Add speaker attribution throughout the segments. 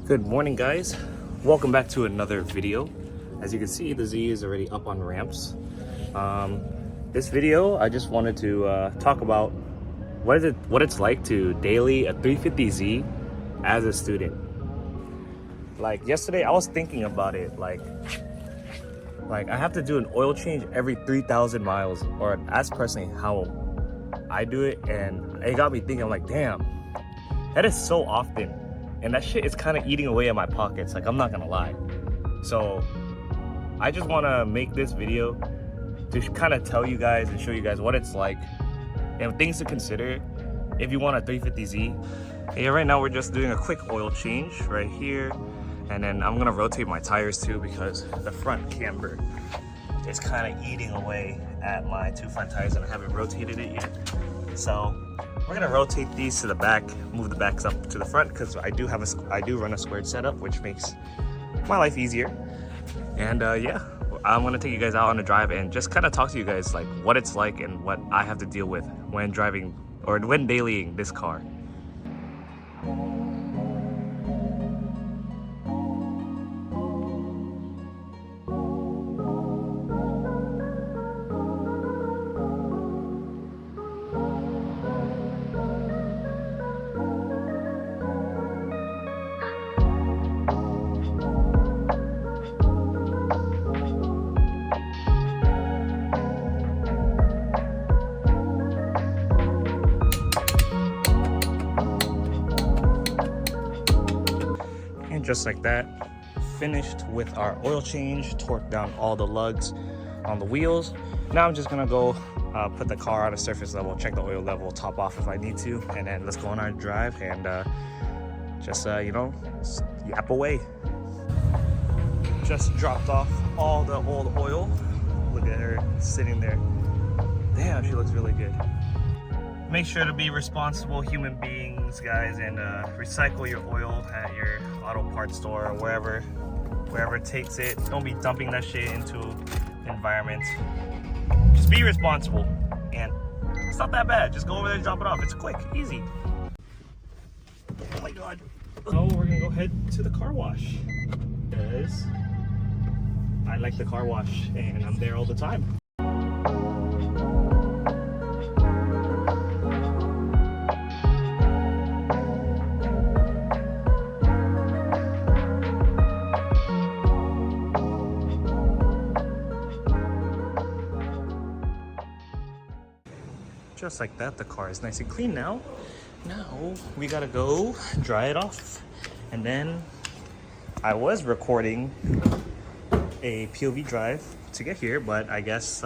Speaker 1: Good morning, guys. Welcome back to another video. As you can see, the Z is already up on ramps. This video, I just wanted to talk about what it's like to daily a 350Z as a student. Like yesterday, I was thinking about it. Like I have to do an oil change every 3,000 miles, or as personally how I do it, and it got me thinking. I'm like, damn, that is so often. And that shit is kind of eating away at my pockets, like I'm not gonna lie. So I just wanna make this video to kind of tell you guys and show you guys what it's like and things to consider if you want a 350Z. Yeah, right now we're just doing a quick oil change right here. And then I'm gonna rotate my tires too because the front camber is kind of eating away at my two front tires and I haven't rotated it yet. So we're gonna rotate these to the back, move the backs up to the front because I do run a squared setup, which makes my life easier. And yeah, I'm gonna take you guys out on a drive and just kind of talk to you guys like what it's like and what I have to deal with when driving or when dailying this car. Just like that, finished with our oil change, torqued down all the lugs on the wheels. Now I'm just gonna go put the car on a surface level, check the oil level, top off if I need to, and then let's go on our drive and just yap away. Just dropped off all the old oil. Look at her sitting there. Damn, she looks really good. Make sure to be responsible human beings, guys, and recycle your oil at your auto parts store or wherever it takes it. Don't be dumping that shit into the environment. Just be responsible, and it's not that bad. Just go over there and drop it off. It's quick, easy. Oh my god. So we're gonna go head to the car wash because I like the car wash and I'm there all the time. Just like that, the car is nice and clean now. Now we gotta go dry it off. And then I was recording a POV drive to get here, but I guess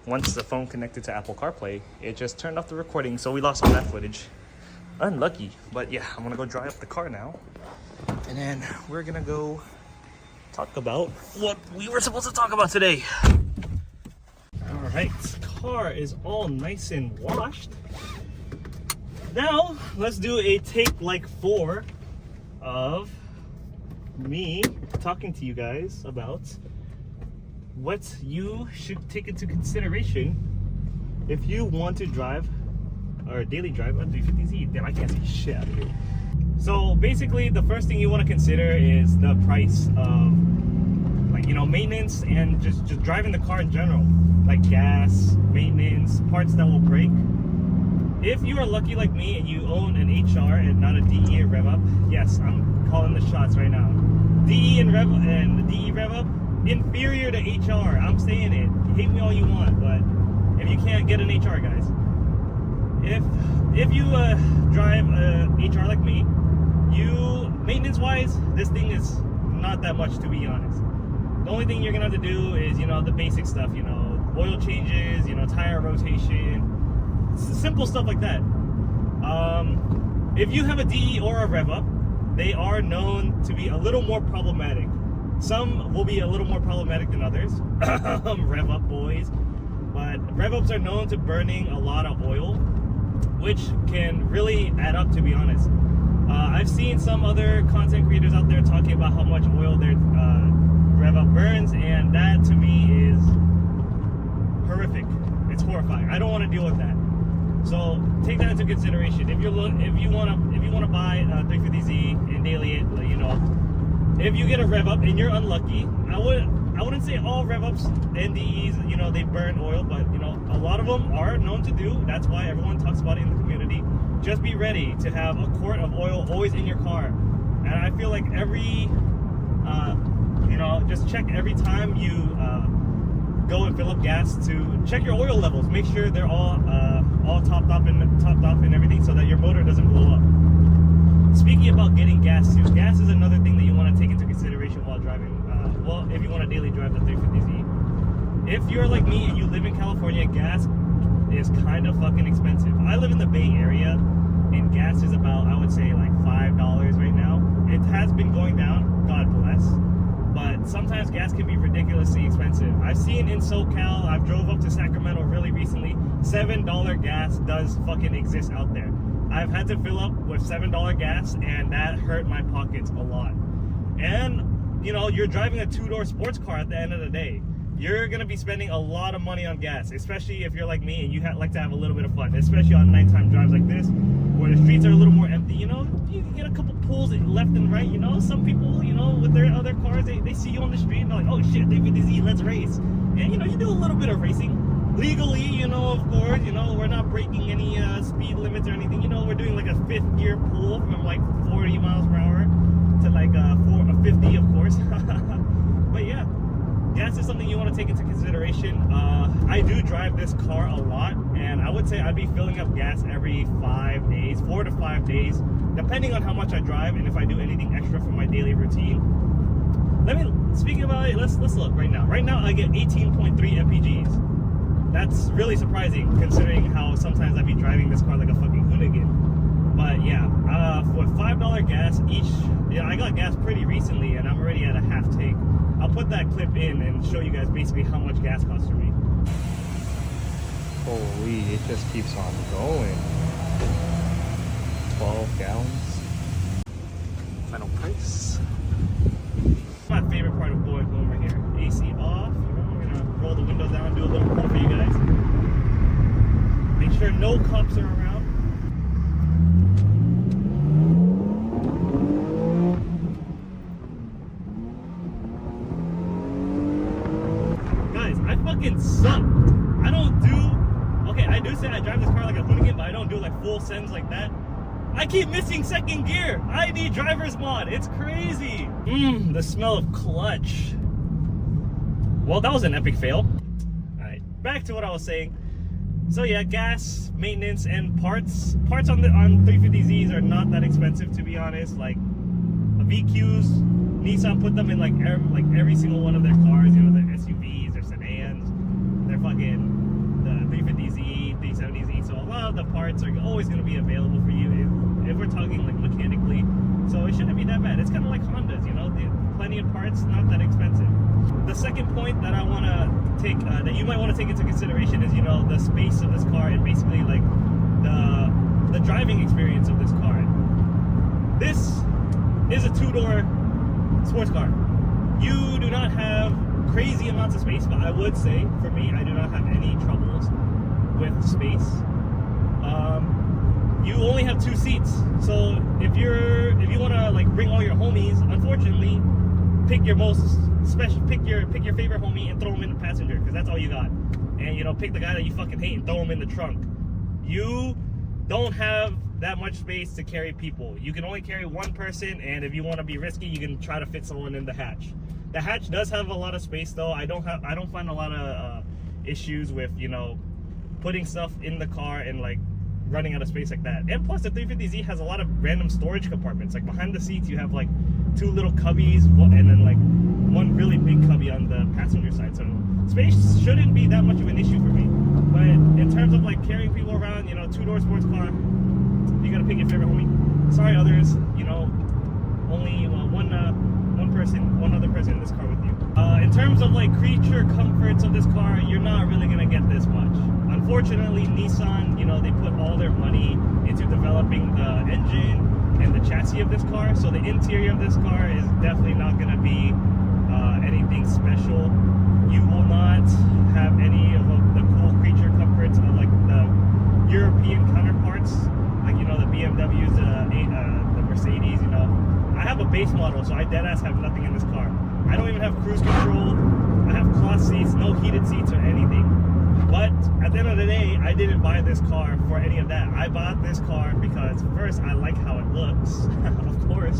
Speaker 1: once the phone connected to Apple CarPlay, it just turned off the recording, so we lost all that footage. Unlucky, but yeah, I'm gonna go dry up the car now. And then we're gonna go talk about what we were supposed to talk about today. All right, car is all nice and washed. Now let's do a take like 4 of me talking to you guys about what you should take into consideration if you want to drive or daily drive a 350Z. Damn, I can't see shit out of here. So basically the first thing you want to consider is the price of maintenance and just driving the car in general, like gas, maintenance, parts that will break. If you are lucky like me and you own an HR and not a DE or rev up, yes, I'm calling the shots right now. DE and the DE rev up, inferior to HR. I'm saying it. Hate me all you want, but if you can't get an HR, guys, if you drive a HR like me, maintenance wise, this thing is not that much, to be honest. The only thing you're gonna have to do is, the basic stuff, oil changes, tire rotation, simple stuff like that. If you have a DE or a rev up, they are known to be a little more problematic. Some will be a little more problematic than others. Rev up boys. But rev ups are known to burning a lot of oil, which can really add up, to be honest. I've seen some other content creators out there talking about how much oil their rev up burns, and that to me is horrific. It's horrifying. I don't want to deal with that. So take that into consideration. If you want to buy a 350Z and daily it, if you get a rev up and you're unlucky, I wouldn't say all rev ups NDEs, you know, they burn oil, but you know, a lot of them are known to do. That's why everyone talks about it in the community. Just be ready to have a quart of oil always in your car. And I feel like every you know, just check every time you go and fill up gas to check your oil levels. Make sure they're all topped off and everything, so that your motor doesn't blow up. Speaking about getting gas too, gas is another thing that you want to take into consideration while driving. Well, if you want to daily drive the 350Z. If you're like me and you live in California, gas is kind of fucking expensive. I live in the Bay Area, and gas is about, I would say, like $5 right now. It has been going down, God bless, but sometimes gas can be ridiculously expensive. I've seen in SoCal, I've drove up to Sacramento really recently, $7 gas does fucking exist out there. I've had to fill up with $7 gas, and that hurt my pockets a lot. And, you know, you're driving a two-door sports car at the end of the day. You're gonna be spending a lot of money on gas, especially if you're like me and you like to have a little bit of fun, especially on nighttime drives like this, where the streets are a little more empty. You know, you can get a couple pulls left and right. You know, some people, you know, with their other cars, they see you on the street and they're like, oh shit, DVDZ, let's race. And you know, you do a little bit of racing legally, you know, of course. You know, we're not breaking any speed limits or anything. You know, we're doing like a 5th gear pull from like 40 miles per hour to like 50, of course. But yeah, gas is something you want to take into consideration. I do drive this car a lot, and I would say I'd be filling up gas every 5 days, 4 to 5 days, depending on how much I drive and if I do anything extra for my daily routine. Speaking about it, let's look right now. Right now I get 18.3 mpgs. That's really surprising considering how sometimes I'd be driving this car like a fucking hooligan. But yeah, for $5 gas each, yeah, I got gas pretty recently and I'm already at a half tank. I'll put that clip in and show you guys basically how much gas costs for me. Holy, it just keeps on going. 12 gallons. Final price. My favorite part of going home right here. AC off. You know, we're gonna roll the windows down, do a little pull for you guys. Make sure no cops are around. Guys, I fucking suck. I don't do, okay, I do say I drive this car like a hooligan, but I don't do like full sends like that. I keep missing second gear. I need driver's mod. It's crazy. The smell of clutch. Well, that was an epic fail. All right, back to what I was saying. So yeah, gas, maintenance, and parts on 350Zs are not that expensive, to be honest. Like VQs, Nissan put them in like every single one of their cars. You know, their SUVs, their sedans, their fucking the 350Z, 370Z. So a lot of the parts are always going to be available for you if we're talking like mechanically. So it shouldn't be that bad. It's kind of like Hondas, you know, plenty of parts, not that expensive. The second point that I want to take, that you might want to take into consideration is, you know, the space of this car and basically like the driving experience of this car. This is a two-door sports car. You do not have crazy amounts of space, but I would say, for me, I do not have any troubles with space. You only have 2 seats, so if you want to like bring all your homies, unfortunately, pick your favorite homie and throw him in the passenger, because that's all you got. And you know, pick the guy that you fucking hate and throw him in the trunk. You don't have that much space to carry people. You can only carry one person, and if you want to be risky, you can try to fit someone in the hatch. The hatch does have a lot of space though. I don't find a lot of issues with, you know, putting stuff in the car and like running out of space like that. And plus the 350Z has a lot of random storage compartments. Like behind the seats you have like 2 little cubbies and then like 1 really big cubby on the passenger side. So space shouldn't be that much of an issue for me. But in terms of like carrying people around, you know, 2-door sports car, you gotta pick your favorite homie. Sorry others, you know, only one other person in this car with you. In terms of like creature comforts of this car, you're not really gonna get this much. Unfortunately, Nissan, you know, they put all their money into developing the engine and the chassis of this car, so the interior of this car is definitely not gonna be anything special. You will not have any of the cool creature comforts of like the European counterparts, like, you know, the BMWs, the Mercedes, you know. I have a base model, so I deadass have nothing in this car. I don't even have cruise control. I have cloth seats, no heated seats or anything. But at the end of the day, I didn't buy this car for any of that. I bought this car because first, I like how it looks, of course,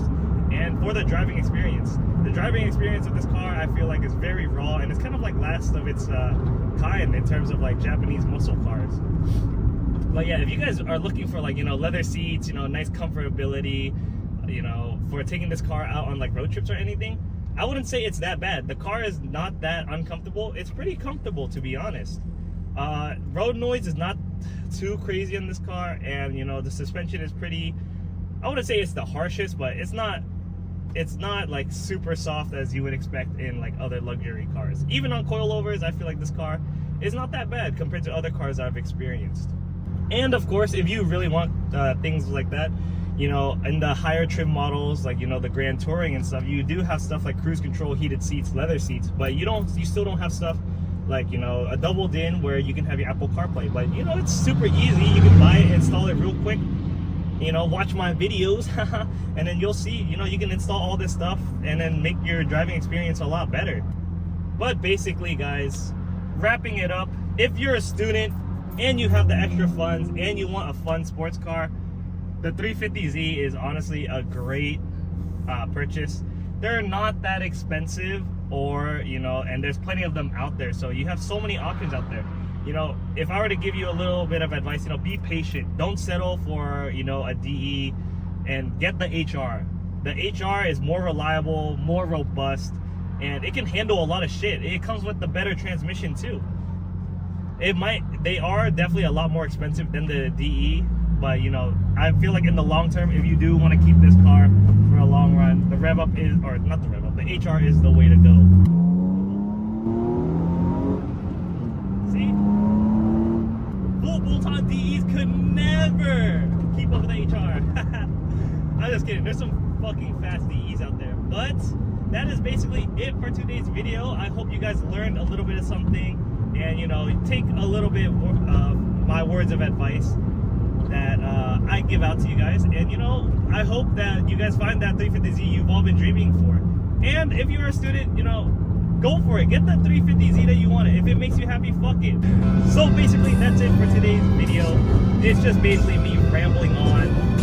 Speaker 1: and for the driving experience. The driving experience of this car, I feel like, is very raw, and it's kind of like last of its kind in terms of like Japanese muscle cars. But yeah, if you guys are looking for like, you know, leather seats, you know, nice comfortability, you know, for taking this car out on like road trips or anything, I wouldn't say it's that bad. The car is not that uncomfortable. It's pretty comfortable, to be honest. Road noise is not too crazy in this car, and you know, the suspension is pretty, I wouldn't say it's the harshest, but it's not like super soft as you would expect in like other luxury cars. Even on coilovers, I feel like this car is not that bad compared to other cars I've experienced. And of course, if you really want things like that, you know, in the higher trim models, like, you know, the Grand Touring and stuff, you do have stuff like cruise control, heated seats, leather seats, but you still don't have stuff like, you know, a double din where you can have your Apple CarPlay. But you know, it's super easy. You can buy it, install it real quick, you know, watch my videos, and then you'll see, you know, you can install all this stuff and then make your driving experience a lot better. But basically, guys, wrapping it up, if you're a student and you have the extra funds and you want a fun sports car, the 350Z is honestly a great purchase. They're not that expensive, or, you know, and there's plenty of them out there. So you have so many options out there. You know, if I were to give you a little bit of advice, you know, be patient. Don't settle for, you know, a DE, and get the HR. The HR is more reliable, more robust, and it can handle a lot of shit. It comes with the better transmission too. They are definitely a lot more expensive than the DE, but you know, I feel like in the long term, if you do want to keep this car for a long run, the rev up is, or not the rev up, the HR is the way to go. See? Full bolt-on DEs could never keep up with the HR. I'm just kidding. There's some fucking fast DEs out there. But that is basically it for today's video. I hope you guys learned a little bit of something, and you know, take a little bit of my words of advice that I give out to you guys. And you know, I hope that you guys find that 350Z you've all been dreaming for. And if you're a student, you know, go for it. Get that 350Z that you want. If it makes you happy, fuck it. So basically, that's it for today's video. It's just basically me rambling on.